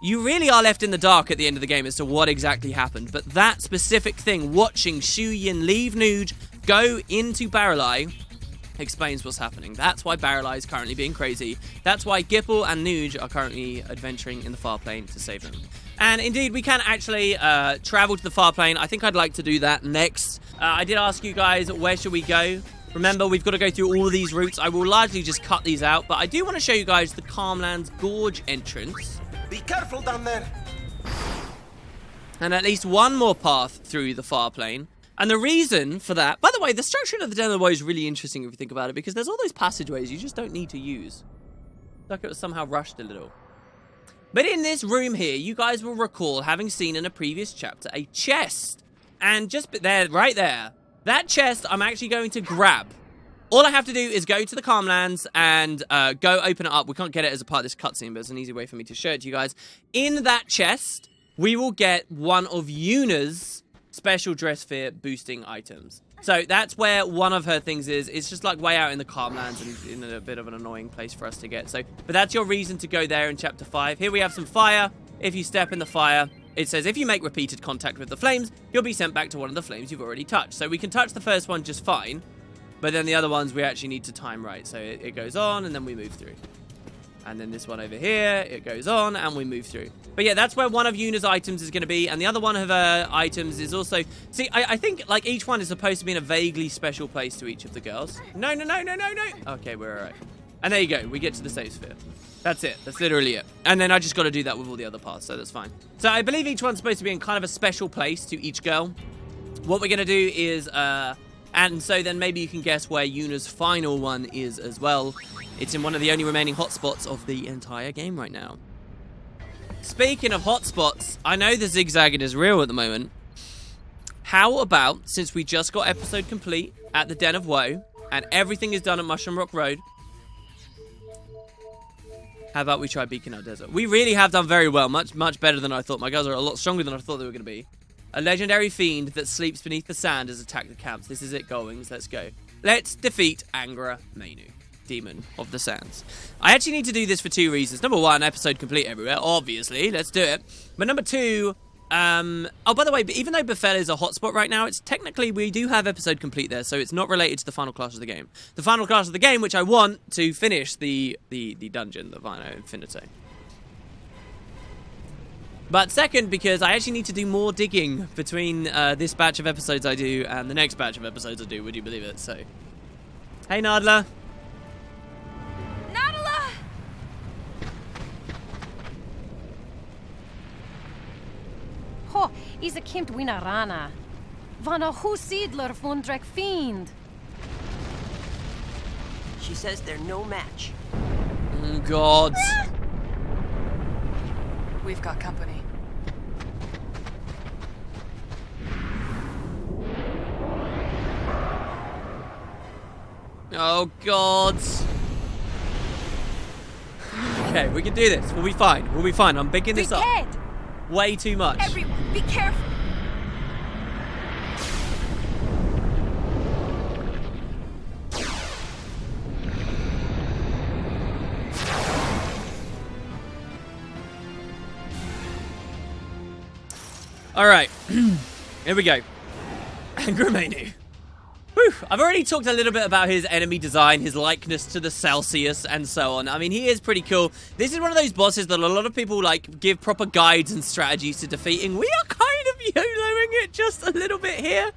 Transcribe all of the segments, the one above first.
you really are left in the dark at the end of the game as to what exactly happened. But that specific thing, watching Shu Yin leave Nuge, go into Barreleye, explains what's happening. That's why Barreleye is currently being crazy. That's why Gipple and Nuge are currently adventuring in the far plane to save them. And indeed, we can actually travel to the far plane. I think I'd like to do that next. I did ask you guys, where should we go? Remember, we've got to go through all of these routes. I will largely just cut these out, but I do want to show you guys the Calmlands Gorge entrance. Be careful down there. And at least one more path through the far plane. And the reason for that... By the way, the structure of the Den of the Woe is really interesting if you think about it, because there's all those passageways you just don't need to use. Like it was somehow rushed a little. But in this room here, you guys will recall having seen in a previous chapter a chest. And just there, right there, that chest I'm actually going to grab. All I have to do is go to the Calmlands and go open it up. We can't get it as a part of this cutscene, but it's an easy way for me to show it to you guys. In that chest, we will get one of Yuna's special dress fear boosting items. So that's where one of her things is. It's just like way out in the Calmlands and in a bit of an annoying place for us to get. So, but that's your reason to go there in Chapter 5. Here we have some fire. If you step in the fire, it says if you make repeated contact with the flames, you'll be sent back to one of the flames you've already touched. So we can touch the first one just fine. But then the other ones we actually need to time right. So it goes on and then we move through. And then this one over here, it goes on and we move through. But yeah, that's where one of Yuna's items is going to be. And the other one of her items is also... See, I think like each one is supposed to be in a vaguely special place to each of the girls. No. Okay, we're all right. And there you go. We get to the save sphere. That's it. That's literally it. And then I just got to do that with all the other parts. So that's fine. So I believe each one's supposed to be in kind of a special place to each girl. What we're going to do is... And so then maybe you can guess where Yuna's final one is as well. It's in one of the only remaining hotspots of the entire game right now. Speaking of hotspots, I know the zigzagging is real at the moment. How about, since we just got episode complete at the Den of Woe, and everything is done at Mushroom Rock Road, how about we try Bikanel Desert? We really have done very well, much better than I thought. My girls are a lot stronger than I thought they were going to be. A legendary fiend that sleeps beneath the sand has attacked the camps. This is it, Goings. Let's go. Let's defeat Angra Mainyu, Demon of the Sands. I actually need to do this for two reasons. Number one, episode complete everywhere, obviously. Let's do it. But number two, oh, by the way, even though Befel is a hotspot right now, it's technically, we do have episode complete there, so it's not related to the final class of the game. The final class of the game, which I want to finish the dungeon, the Vino Infinite. But second, because I actually need to do more digging between this batch of episodes I do and the next batch of episodes I do, would you believe it? So, hey Nadla. Nadla! Ho, is a kind winarana. Vana husidler fundrek fiend. She says they're no match. Oh, God. We've got company. Oh, God. Okay, we can do this. We'll be fine. We'll be fine. I'm picking this up way too much. Everyone, be careful. All right. Here we go. Angra Mainyu. Whew. I've already talked a little bit about his enemy design, his likeness to the Celsius, and so on. I mean, he is pretty cool. This is one of those bosses that a lot of people, like, give proper guides and strategies to defeating. We are kind of YOLOing it just a little bit here.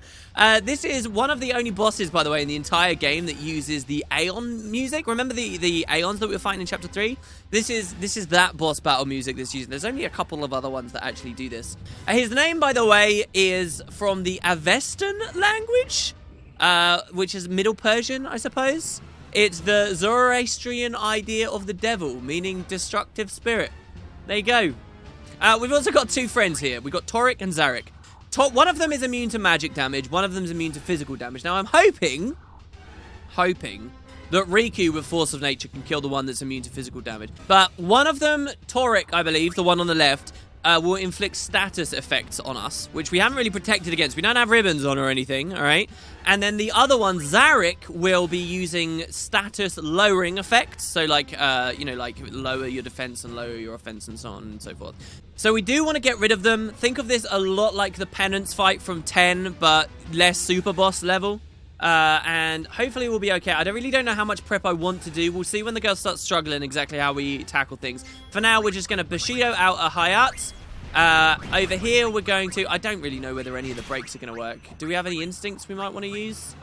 This is one of the only bosses, by the way, in the entire game that uses the Aeon music. Remember the Aeons that we were fighting in Chapter 3? This is that boss battle music that's using. There's only a couple of other ones that actually do this. His name, by the way, is from the Avestan language. Which is Middle Persian, I suppose. It's the Zoroastrian idea of the devil, meaning destructive spirit. There you go. We've also got two friends here. We've got Toric and Zarek. One of them is immune to magic damage. One of them is immune to physical damage. Now, I'm hoping that Riku with Force of Nature can kill the one that's immune to physical damage. But one of them, Toric, I believe, the one on the left, will inflict status effects on us, which we haven't really protected against. We don't have ribbons on or anything, all right? And then the other one, Zarek, will be using status lowering effects. So, like, like lower your defense and lower your offense and so on and so forth. So we do want to get rid of them. Think of this a lot like the Penance fight from 10, but less super boss level. And hopefully we'll be okay. I really don't know how much prep I want to do. We'll see when the girls start struggling exactly how we tackle things. For now, we're just going to Bushido out a Hayat. Over here, we're going to... I don't really know whether any of the breaks are going to work. Do we have any instincts we might want to use?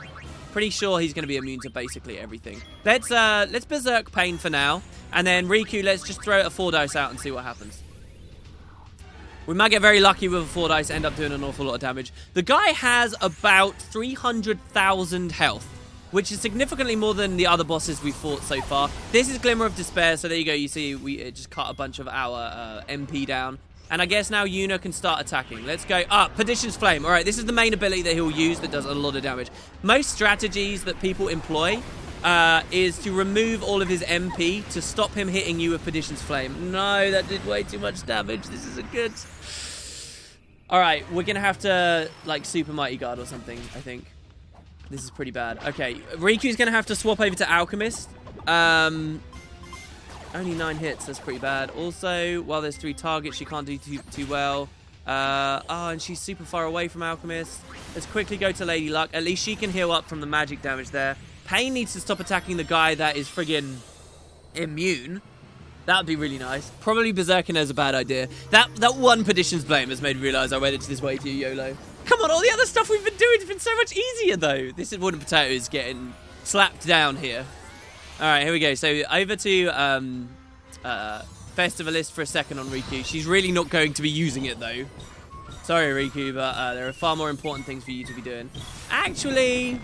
Pretty sure he's going to be immune to basically everything. Let's Berserk Pain for now. And then Riku, let's just throw a 4 dice out and see what happens. We might get very lucky with a 4 dice, end up doing an awful lot of damage. The guy has about 300,000 health, which is significantly more than the other bosses we've fought so far. This is Glimmer of Despair, so there you go. You see, we just cut a bunch of our MP down. And I guess now Yuna can start attacking. Let's go up. Perdition's Flame. All right, this is the main ability that he'll use that does a lot of damage. Most strategies that people employ is to remove all of his MP to stop him hitting you with Perdition's Flame. No, that did way too much damage. This isn't good. All right, we're going to have to, like, Super Mighty Guard or something, I think. This is pretty bad. Okay, Riku's going to have to swap over to Alchemist. Only 9 hits. That's pretty bad. Also, while there's 3 targets, she can't do too well. And she's super far away from Alchemist. Let's quickly go to Lady Luck. At least she can heal up from the magic damage there. Pain needs to stop attacking the guy that is friggin' immune. That would be really nice. Probably Berserking is a bad idea. That one Perdition's Blame has made me realise I went into this way too YOLO. Come on, all the other stuff we've been doing has been so much easier, though. This is Wooden Potatoes getting slapped down here. All right, here we go. So over to Festivalist for a second on Riku. She's really not going to be using it, though. Sorry, Riku, but there are far more important things for you to be doing. Actually...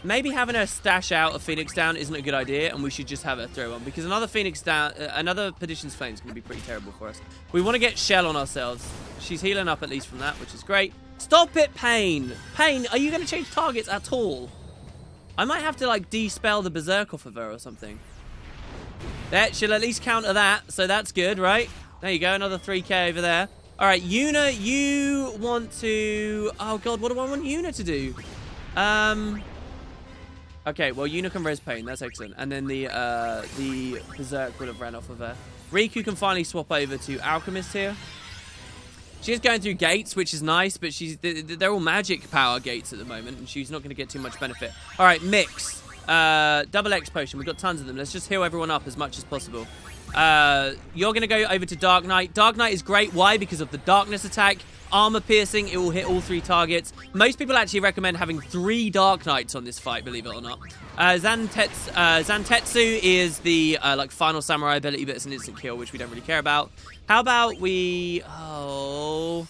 maybe having her stash out a Phoenix Down isn't a good idea, and we should just have her throw one, because another Phoenix Down, another Perdition's Flame is going to be pretty terrible for us. We want to get Shell on ourselves. She's healing up at least from that, which is great. Stop it, Pain! Pain, are you going to change targets at all? I might have to, like, de-spell the Berserk off of her or something. That she'll at least counter that, so that's good, right? There you go, another 3k over there. All right, Yuna, you want to... oh, God, what do I want Yuna to do? Okay, well, Yuna can res Pain. That's excellent. And then the Berserk would have ran off of her. Riku can finally swap over to Alchemist here. She's going through gates, which is nice, but they're all magic power gates at the moment, and she's not going to get too much benefit. All right, Mix. Double X Potion. We've got tons of them. Let's just heal everyone up as much as possible. You're going to go over to Dark Knight. Dark Knight is great. Why? Because of the Darkness attack. Armor piercing, it will hit all 3 targets. Most people actually recommend having 3 Dark Knights on this fight, believe it or not. Zantetsu is the like final samurai ability, but it's an instant kill, which we don't really care about. How about we... oh...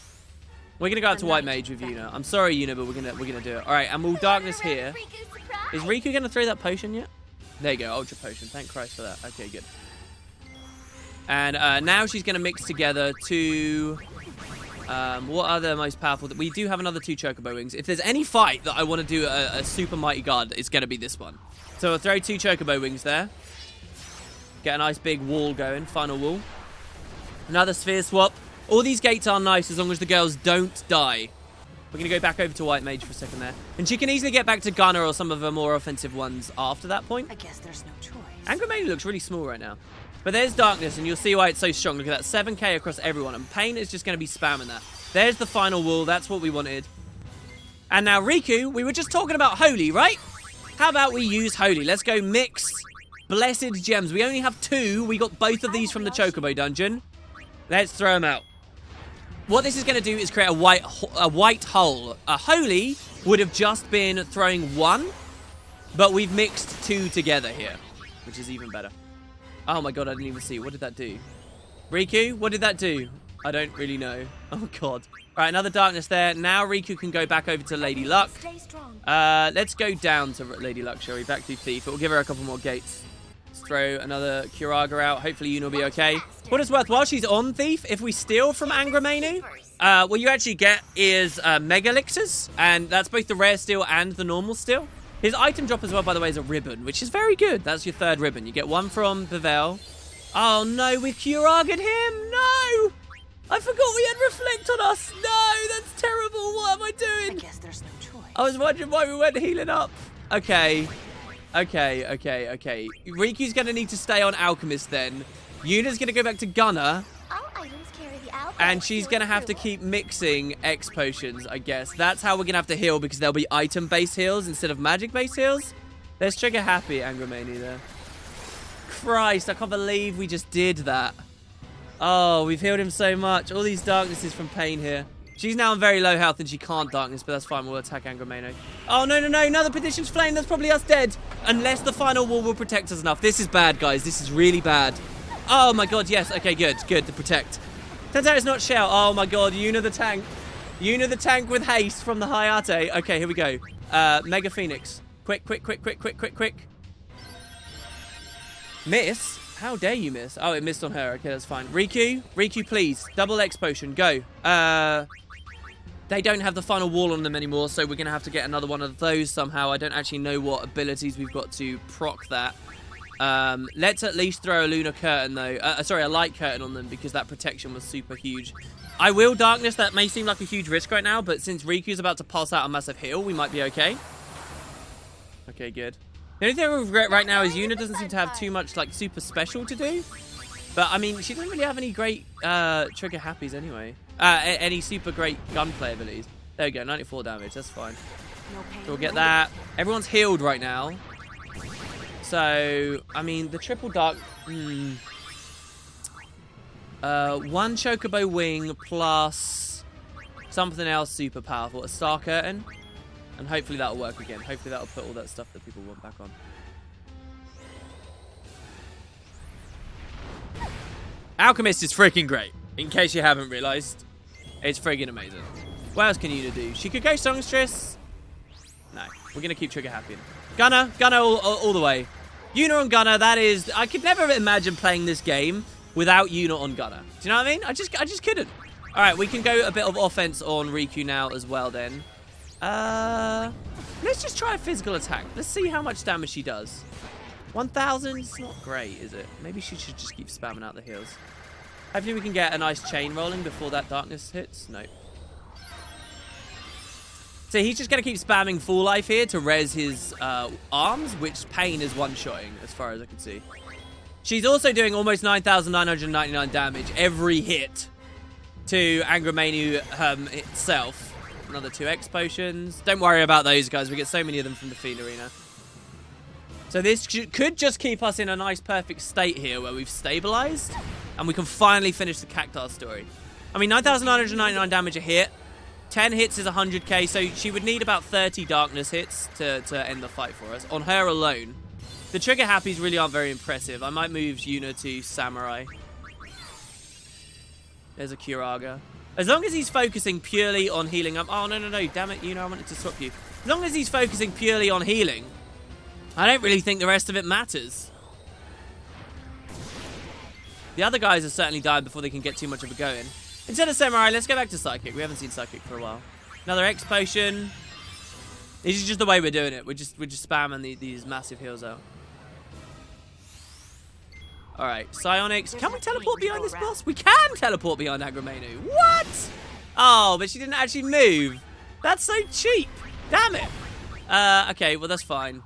we're gonna go out to White Mage with Yuna. I'm sorry, Yuna, but we're gonna do it. All right, and we'll Darkness here. Is Riku gonna throw that potion yet? There you go, Ultra Potion. Thank Christ for that. Okay, good. And now she's gonna mix together 2... what are the most powerful? We do have another 2 Chocobo Wings. If there's any fight that I want to do a Super Mighty Guard, it's going to be this one. So I'll throw 2 Chocobo Wings there. Get a nice big wall going. Final wall. Another Sphere Swap. All these gates are nice as long as the girls don't die. We're going to go back over to White Mage for a second there. And she can easily get back to Gunner or some of her more offensive ones after that point. I guess there's no choice. Angra mainly looks really small right now. But there's Darkness, and you'll see why it's so strong. Look at that, 7k across everyone, and Pain is just going to be spamming that. There's the final wall. That's what we wanted. And now Riku, we were just talking about Holy, right? How about we use Holy? Let's go mix Blessed Gems. We only have 2. We got both of these from the Chocobo Dungeon. Let's throw them out. What this is going to do is create a white hole. A Holy would have just been throwing 1, but we've mixed 2 together here, which is even better. Oh my God, I didn't even see. What did that do? Riku, what did that do? I don't really know. Oh God. All right, another Darkness there. Now Riku can go back over to Lady Luck. Stay strong. Let's go down to Lady Luck, shall we? Back to Thief. It will give her a couple more gates. Let's throw another Kuraga out. Hopefully Yuna will be okay. What is worth, while she's on Thief, if we steal from Angra Mainyu, what you actually get is Mega Elixirs, and that's both the rare steal and the normal steal. His item drop as well, by the way, is a ribbon, which is very good. That's your 3rd ribbon. You get 1 from Bevel. Oh no, we Kuraga'd him! No! I forgot we had Reflect on us! No, that's terrible! What am I doing? I guess there's no choice. I was wondering why we weren't healing up. Okay. Riku's gonna need to stay on Alchemist then. Yuna's gonna go back to Gunner. All items carry the alcohol And she's gonna have to fluid. keep mixing X potions, I guess. That's how we're gonna have to heal, because there'll be item-based heals instead of magic-based heals. There's Trigger Happy Angra Mainyu there. Christ, I can't believe we just did that. Oh, we've healed him so much. All these darknesses from pain here. She's now on very low health and she can't darkness, but that's fine. We'll attack Angra Mainyu. Oh, no. Another Petition's Flame. That's probably us dead. Unless the final wall will protect us enough. This is bad, guys. This is really bad. Oh, my God. Yes. Okay, good. Good to protect. Turns out it's not Shell. Oh, my God. Yuna the tank. Yuna the tank with haste from the Hayate. Okay, here we go. Mega Phoenix. Quick. Miss? How dare you miss? Oh, it missed on her. Okay, that's fine. Riku, please. Double X potion. Go. They don't have the final wall on them anymore, so we're going to have to get another one of those somehow. I don't actually know what abilities we've got to proc that. Let's at least throw a Lunar Curtain, though. Sorry, a Light Curtain on them, because that protection was super huge. I will Darkness. That may seem like a huge risk right now, but since Riku's about to pulse out a massive heal, we might be okay. Okay, good. The only thing I regret right now is Yuna doesn't seem to have too much, like, super special to do. But, I mean, she doesn't really have any great Trigger Happies anyway. Any super great gunplay abilities. There we go, 94 damage. That's fine. No pain. So we'll get that. Everyone's healed right now. So, I mean, the triple dark... one Chocobo Wing plus something else super powerful. A Star Curtain. And hopefully that'll work again. Hopefully that'll put all that stuff that people want back on. Alchemist is freaking great. In case you haven't realised. It's friggin' amazing. What else can Yuna do? She could go Songstress. No. We're going to keep Trigger Happy. Gunner all the way. Yuna on Gunner, that is... I could never imagine playing this game without Yuna on Gunner. Do you know what I mean? I just couldn't. Alright, we can go a bit of offense on Riku now as well then. Let's just try a physical attack. Let's see how much damage she does. 1,000? It's not great, is it? Maybe she should just keep spamming out the heals. Hopefully we can get a nice chain rolling before that darkness hits. Nope. So he's just going to keep spamming full life here to res his arms, which Pain is one-shotting as far as I can see. She's also doing almost 9,999 damage every hit to Angra Mainyu itself. Another 2 X potions. Don't worry about those, guys. We get so many of them from the Fiend Arena. So this could just keep us in a nice, perfect state here where we've stabilized. And we can finally finish the Cactar story. I mean, 9,999 damage a hit. 10 hits is 100k, so she would need about 30 darkness hits to end the fight for us. On her alone. The Trigger Happies really aren't very impressive. I might move Yuna to Samurai. There's a Kuraga. As long as he's focusing purely on healing up... Oh, no. Damn it, Yuna, I wanted to swap you. As long as he's focusing purely on healing, I don't really think the rest of it matters. The other guys are certainly dying before they can get too much of a go in. Instead of Samurai, let's go back to Psychic. We haven't seen Psychic for a while. Another X potion. This is just the way we're doing it. We're just spamming these massive heals out. Alright, Psionics. Can we teleport behind this boss? We can teleport behind Angra Mainyu. What? Oh, but she didn't actually move. That's so cheap. Damn it. Okay, well, that's fine.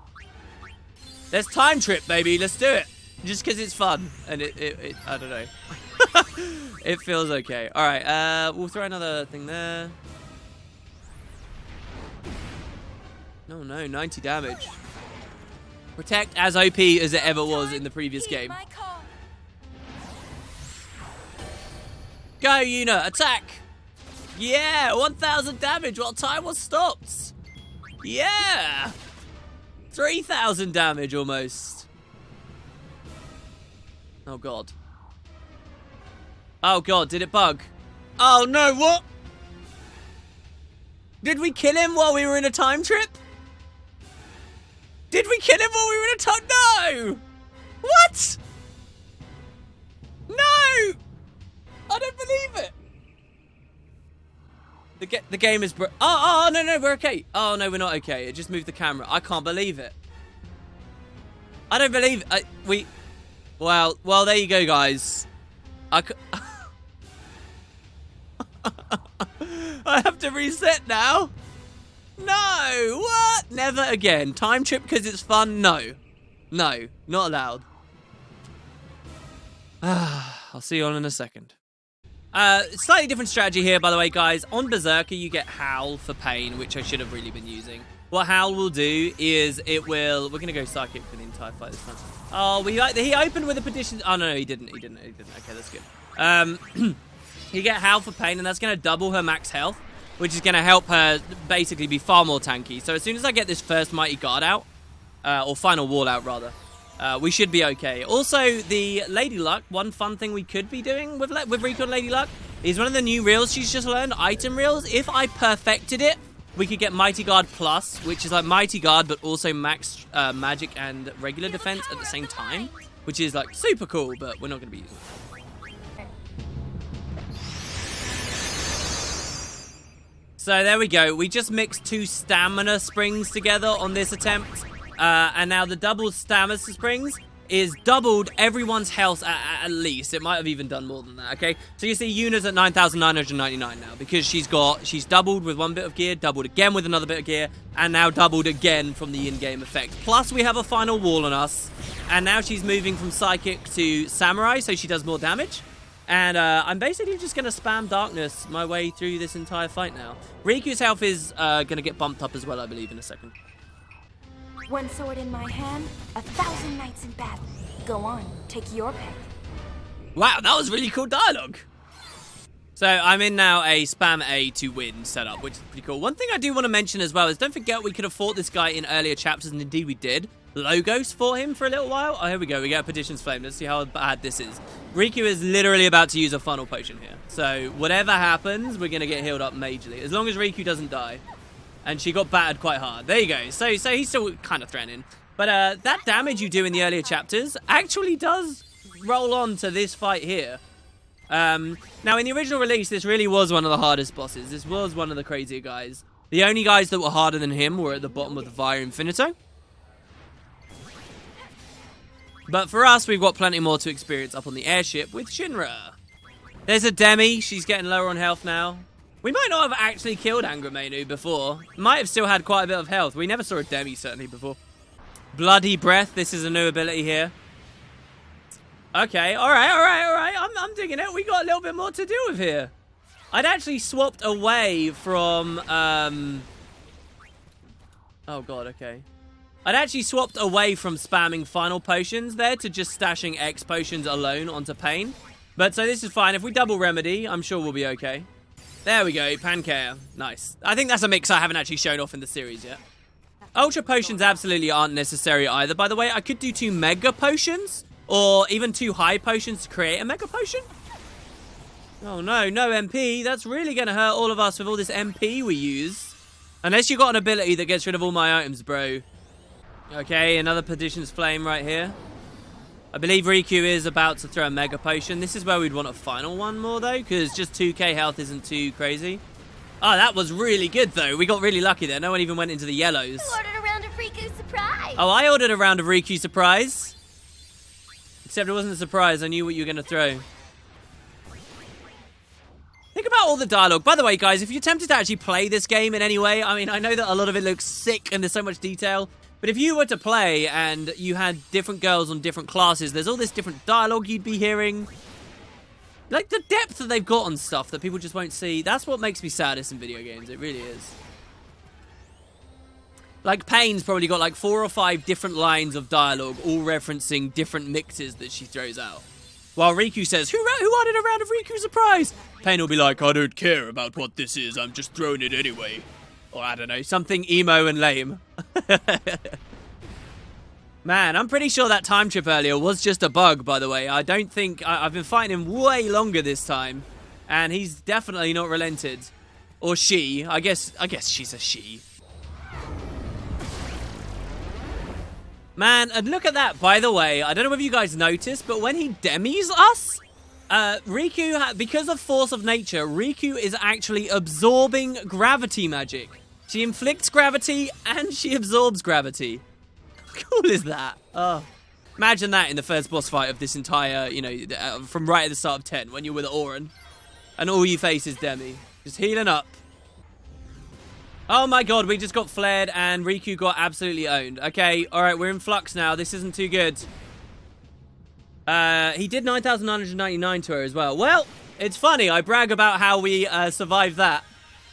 There's Time Trip, baby. Let's do it. Just because it's fun. And it I don't know. It feels okay. Alright, we'll throw another thing there. No, 90 damage. Protect as OP as it ever was in the previous game. Go, Yuna, attack! Yeah, 1,000 damage while time was stopped. Yeah! 3,000 damage almost. Oh, God. Oh, God, did it bug? Oh, no, what? Did we kill him while we were in a time trip? Did we kill him while we were in a time... No! What? No! I don't believe it. The game is... Oh, no, we're okay. Oh, no, we're not okay. It just moved the camera. I can't believe it. I don't believe... Well, there you go, guys. I have to reset now. No, what? Never again. Time trip because it's fun? No. No, not allowed. I'll see you all in a second. Slightly different strategy here, by the way, guys. On Berserker, you get Howl for pain, which I should have really been using. What Howl will do is it will... We're going to go Psychic for the entire fight this time. Oh, he opened with a petition... Oh, no, he didn't. Okay, that's good. You get Howl for pain, and that's going to double her max health, which is going to help her basically be far more tanky. So as soon as I get this first Mighty Guard out, or Final Wall out, rather, we should be okay. Also, the Lady Luck, one fun thing we could be doing with Riku and Lady Luck is one of the new reels she's just learned, item reels. If I perfected it, we could get Mighty Guard Plus, which is like Mighty Guard, but also max magic and regular defense at the same time, which is like super cool, but we're not going to be using it. So there we go. We just mixed 2 stamina springs together on this attempt. And now the double stamina springs is doubled everyone's health at least. It might have even done more than that, okay? So you see Yuna's at 9,999 now because she's doubled with 1 bit of gear, doubled again with another bit of gear, and now doubled again from the in-game effect. Plus we have a final wall on us, and now she's moving from Psychic to Samurai, so she does more damage. And I'm basically just going to spam Darkness my way through this entire fight now. Riku's health is going to get bumped up as well, I believe, in a second. One sword in my hand, 1,000 knights in battle. Go on, take your pick. Wow, that was really cool dialogue. So I'm in now a spam A to win setup, which is pretty cool. One thing I do want to mention as well is don't forget we could have fought this guy in earlier chapters, and indeed we did. Logos fought him for a little while. Oh, here we go. We get Petition's Flame. Let's see how bad this is. Riku is literally about to use a funnel potion here. So whatever happens, we're going to get healed up majorly. As long as Riku doesn't die. And she got battered quite hard. There you go. So he's still kind of threatening. But that damage you do in the earlier chapters actually does roll on to this fight here. Now, in the original release, this really was one of the hardest bosses. This was one of the crazier guys. The only guys that were harder than him were at the bottom of the Via Infinito. But for us, we've got plenty more to experience up on the airship with Shinra. There's a Demi. She's getting lower on health now. We might not have actually killed Angra Mainyu before. Might have still had quite a bit of health. We never saw a Demi, certainly, before. Bloody Breath. This is a new ability here. Okay, all right. I'm digging it. We got a little bit more to do with here. I'd actually swapped away from... Oh, God, okay. I'd actually swapped away from spamming final potions there to just stashing X potions alone onto Pain. But so this is fine. If we double Remedy, I'm sure we'll be okay. There we go, Pancare. Nice. I think that's a mix I haven't actually shown off in the series yet. Ultra potions absolutely aren't necessary either. By the way, I could do 2 mega potions or even 2 high potions to create a mega potion. Oh no, no MP. That's really going to hurt all of us with all this MP we use. Unless you've got an ability that gets rid of all my items, bro. Okay, another Petition's Flame right here. I believe Riku is about to throw a Mega Potion. This is where we'd want a final one more, though, because just 2k health isn't too crazy. Oh, that was really good, though. We got really lucky there. No one even went into the yellows. You ordered a round of Riku Surprise. Oh, I ordered a round of Riku Surprise. Except it wasn't a surprise. I knew what you were going to throw. Think about all the dialogue. By the way, guys, if you're tempted to actually play this game in any way, I mean, I know that a lot of it looks sick and there's so much detail. But if you were to play and you had different girls on different classes, there's all this different dialogue you'd be hearing. Like the depth that they've got on stuff that people just won't see. That's what makes me saddest in video games. It really is. Like Pain's probably got like 4 or 5 different lines of dialogue, all referencing different mixes that she throws out. While Riku says, who wanted a round of Riku Surprise? Pain will be like, I don't care about what this is. I'm just throwing it anyway. Or I don't know, something emo and lame. Man, I'm pretty sure that time trip earlier was just a bug, by the way. I don't think... I've been fighting him way longer this time. And he's definitely not relented. Or she. I guess she's a she. Man, and look at that, by the way. I don't know if you guys noticed, but when he demis us... Riku, because of force of nature, Riku is actually absorbing gravity magic. She inflicts gravity and she absorbs gravity. How cool is that? Oh, Imagine that in the first boss fight of this entire, you know, from right at the start of 10, when you're with Auron. And all you face is Demi. Just healing up. Oh my god, we just got flared and Riku got absolutely owned. Okay, alright, we're in flux now. This isn't too good. He did 9,999 to her as well. Well, it's funny. I brag about how we survived that.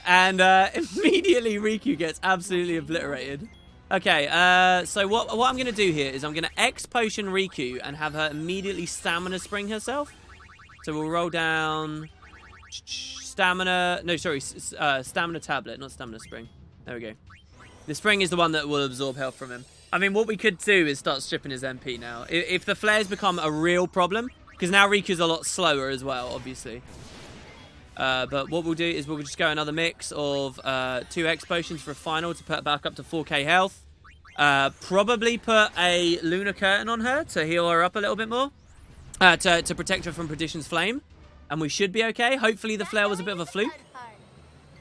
And immediately Riku gets absolutely obliterated. Okay, so what I'm going to do here is I'm going to X-Potion Riku and have her immediately Stamina Spring herself. So we'll roll down Stamina... No, sorry, Stamina Tablet, not Stamina Spring. There we go. The Spring is the one that will absorb health from him. I mean, what we could do is start stripping his MP now. If the flares become a real problem, because now Riku's a lot slower as well, obviously. But what we'll do is we'll just go another mix of 2 X potions for a final to put back up to 4k health. Probably put a Lunar Curtain on her to heal her up a little bit more. To protect her from Perdition's Flame. And we should be okay. Hopefully the flare was a bit of a fluke.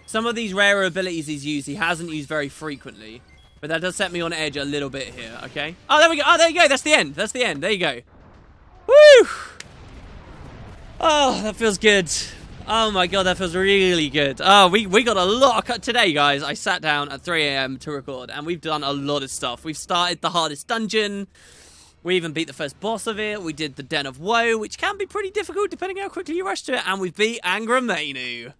Some of these rarer abilities he's used, he hasn't used very frequently. But that does set me on edge a little bit here, okay? Oh, there we go. Oh, there you go. That's the end. That's the end. There you go. Woo! Oh, that feels good. Oh my god, that feels really good. Oh, we got a lot today, guys. I sat down at 3 AM to record, and we've done a lot of stuff. We've started the hardest dungeon. We even beat the first boss of it. We did the Den of Woe, which can be pretty difficult depending how quickly you rush to it. And we've beat Angra Mainyu.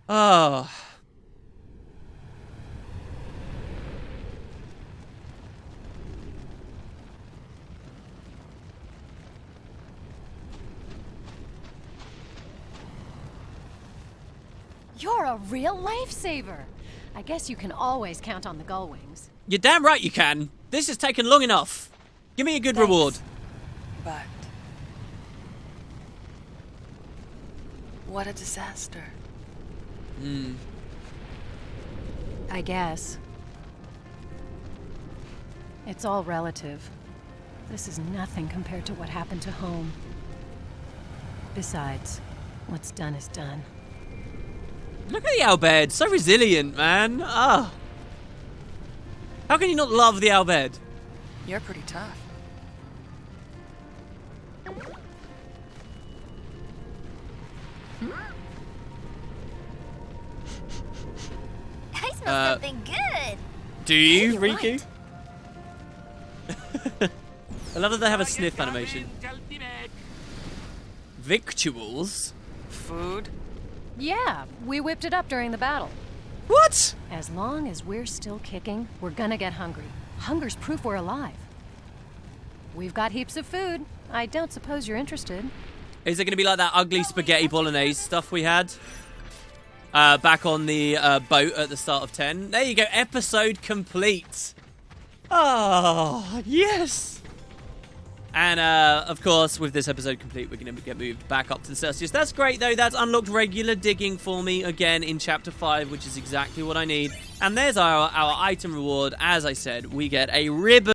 Oh. You're a real lifesaver. I guess you can always count on the gull wings. You're damn right you can. This has taken long enough. Give me a good reward. But what a disaster. I guess. It's all relative. This is nothing compared to what happened to home. Besides, what's done is done. Look at the Albed. So resilient, man. Ah. How can you not love the Albed? You're pretty tough. I smell something good. Do you, You're Riku? I love that they have a sniff animation. Victuals? Food? Yeah, we whipped it up during the battle. What? As long as we're still kicking, we're gonna get hungry. Hunger's proof we're alive. We've got heaps of food. I don't suppose you're interested. Is it going to be like that ugly spaghetti bolognese stuff we had? Back on the boat at the start of 10. There you go. Episode complete. Oh, yes. And, of course, with this episode complete, we're going to get moved back up to the Celsius. That's great, though. That's unlocked regular digging for me again in Chapter 5, which is exactly what I need. And there's our item reward. As I said, we get a ribbon.